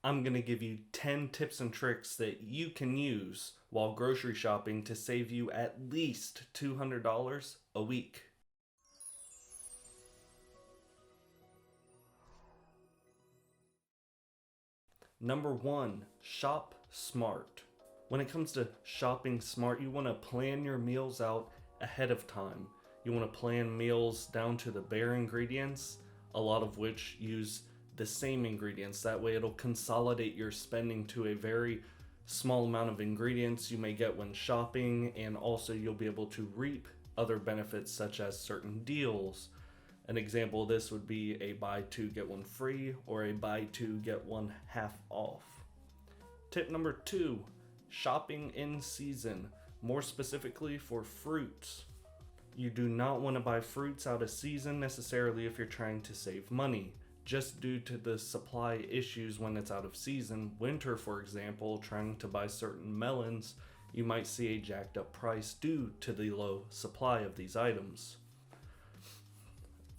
I'm going to give you 10 tips and tricks that you can use while grocery shopping to save you at least $200 a week. Number 1, shop smart. When it comes to shopping smart, you want to plan your meals out ahead of time. You want to plan meals down to the bare ingredients, a lot of which use the same ingredients. That way it'll consolidate your spending to a very small amount of ingredients you may get when shopping, and also you'll be able to reap other benefits such as certain deals. An example of this would be a buy two get one free or a buy two get one half off. Tip number 2, shopping in season, more specifically for fruits. You do not want to buy fruits out of season necessarily if you're trying to save money, just due to the supply issues when it's out of season. Winter, for example, trying to buy certain melons, you might see a jacked up price due to the low supply of these items.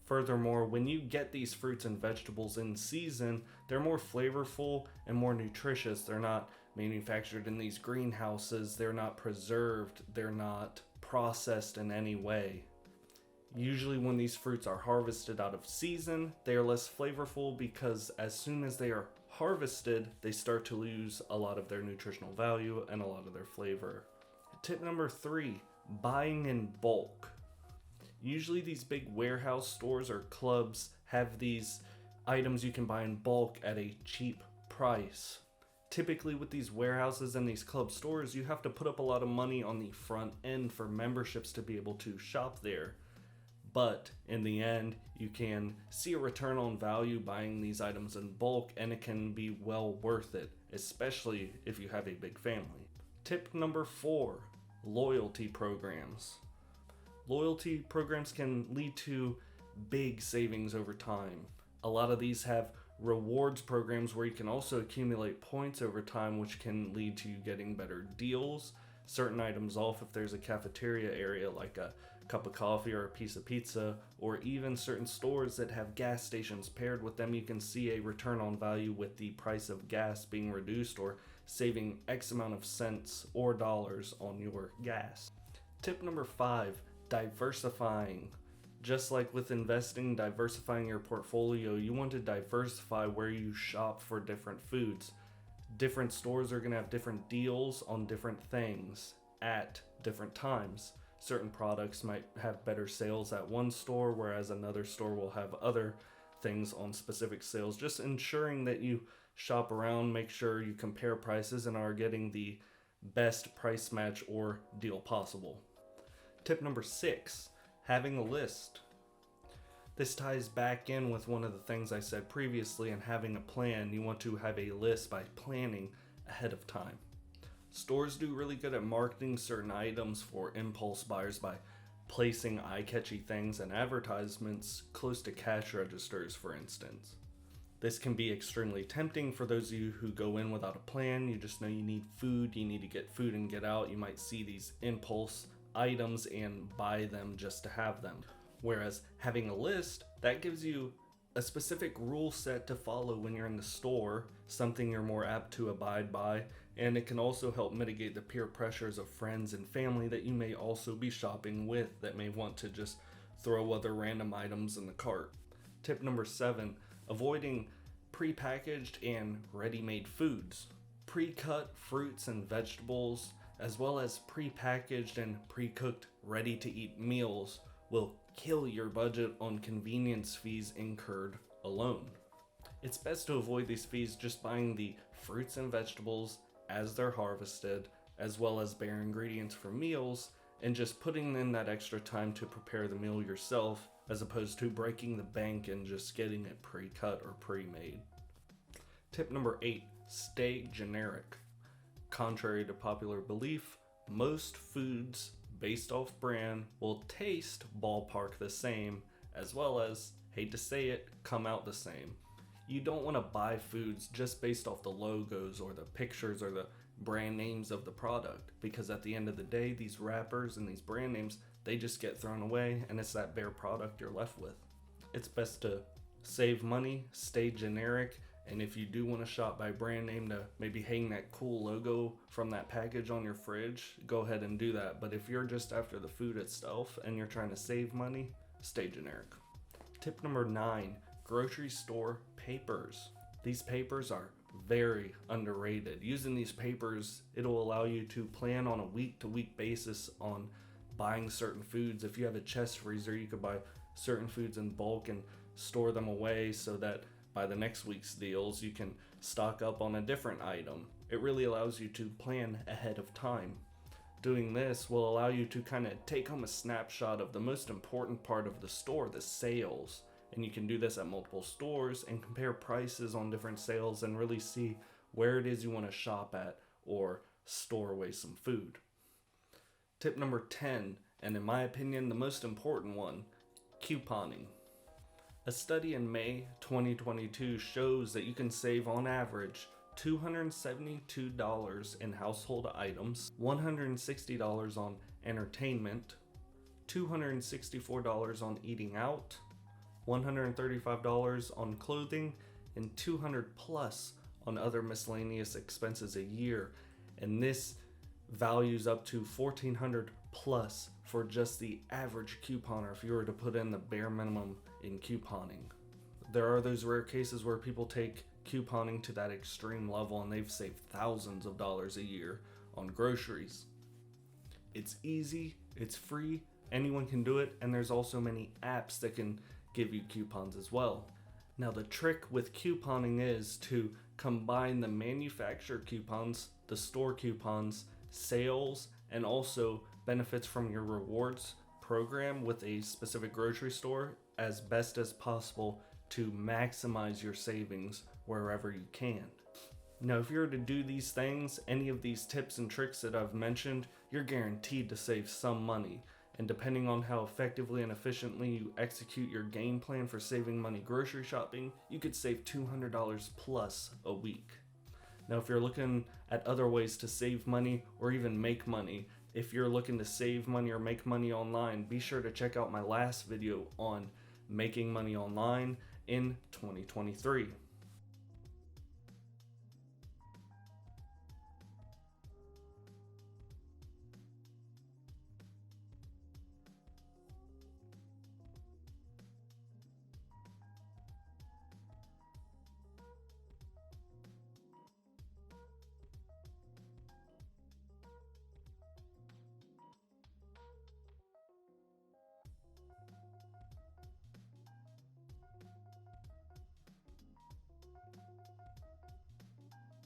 Furthermore, when you get these fruits and vegetables in season, they're more flavorful and more nutritious. They're not manufactured in these greenhouses, they're not preserved, they're not processed in any way. Usually when these fruits are harvested out of season, they are less flavorful because as soon as they are harvested, they start to lose a lot of their nutritional value and a lot of their flavor. Tip number 3, buying in bulk. Usually these big warehouse stores or clubs have these items you can buy in bulk at a cheap price. Typically with these warehouses and these club stores, you have to put up a lot of money on the front end for memberships to be able to shop there. But in the end, you can see a return on value buying these items in bulk, and it can be well worth it, especially if you have a big family. Tip number 4, loyalty programs. Loyalty programs can lead to big savings over time. A lot of these have rewards programs where you can also accumulate points over time, which can lead to you getting better deals, certain items off if there's a cafeteria area like a cup of coffee or a piece of pizza, or even certain stores that have gas stations paired with them. You can see a return on value with the price of gas being reduced or saving X amount of cents or dollars on your gas. Tip number 5, diversifying. Just like with investing, diversifying your portfolio, you want to diversify where you shop for different foods. Different stores are going to have different deals on different things at different times. Certain products might have better sales at one store, whereas another store will have other things on specific sales. Just ensuring that you shop around, make sure you compare prices and are getting the best price match or deal possible. Tip number 6, having a list. This ties back in with one of the things I said previously, and having a plan. You want to have a list by planning ahead of time. Stores do really good at marketing certain items for impulse buyers by placing eye-catchy things and advertisements close to cash registers, for instance. This can be extremely tempting for those of you who go in without a plan. You just know you need food, you need to get food and get out. You might see these impulse items and buy them just to have them. Whereas having a list, that gives you a specific rule set to follow when you're in the store, something you're more apt to abide by, and it can also help mitigate the peer pressures of friends and family that you may also be shopping with that may want to just throw other random items in the cart. Tip number 7, avoiding prepackaged and ready-made foods. Pre-cut fruits and vegetables, as well as prepackaged and pre-cooked ready-to-eat meals will kill your budget on convenience fees incurred alone. It's best to avoid these fees just buying the fruits and vegetables as they're harvested, as well as bare ingredients for meals, and just putting in that extra time to prepare the meal yourself, as opposed to breaking the bank and just getting it pre-cut or pre-made. Tip number 8, stay generic. Contrary to popular belief, most foods based off brand will taste ballpark the same, as well as, hate to say it, come out the same. You don't want to buy foods just based off the logos or the pictures or the brand names of the product, because at the end of the day, these wrappers and these brand names, they just get thrown away and it's that bare product you're left with. It's best to save money, stay generic, And if you do want to shop by brand name to maybe hang that cool logo from that package on your fridge, go ahead and do that. But if you're just after the food itself and you're trying to save money, stay generic. Tip number 9, grocery store papers. These papers are very underrated. Using these papers, it'll allow you to plan on a week-to-week basis on buying certain foods. If you have a chest freezer, you could buy certain foods in bulk and store them away so that by the next week's deals, you can stock up on a different item. It really allows you to plan ahead of time. Doing this will allow you to kind of take home a snapshot of the most important part of the store, the sales. And you can do this at multiple stores and compare prices on different sales and really see where it is you want to shop at or store away some food. Tip number 10, and in my opinion, the most important one, couponing. A study in May 2022 shows that you can save on average $272 in household items, $160 on entertainment, $264 on eating out, $135 on clothing, and $200 plus on other miscellaneous expenses a year. And this values up to $1,400 plus for just the average couponer if you were to put in the bare minimum in couponing. There are those rare cases where people take couponing to that extreme level and they've saved thousands of dollars a year on groceries. It's easy, it's free, anyone can do it, and there's also many apps that can give you coupons as well. Now the trick with couponing is to combine the manufacturer coupons, the store coupons, sales, and also benefits from your rewards program with a specific grocery store as best as possible to maximize your savings wherever you can. Now, if you were to do these things, any of these tips and tricks that I've mentioned, you're guaranteed to save some money. And depending on how effectively and efficiently you execute your game plan for saving money grocery shopping, you could save $200 plus a week. Now, if you're looking at other ways to save money or even make money, if you're looking to save money or make money online, be sure to check out my last video on making money online in 2023.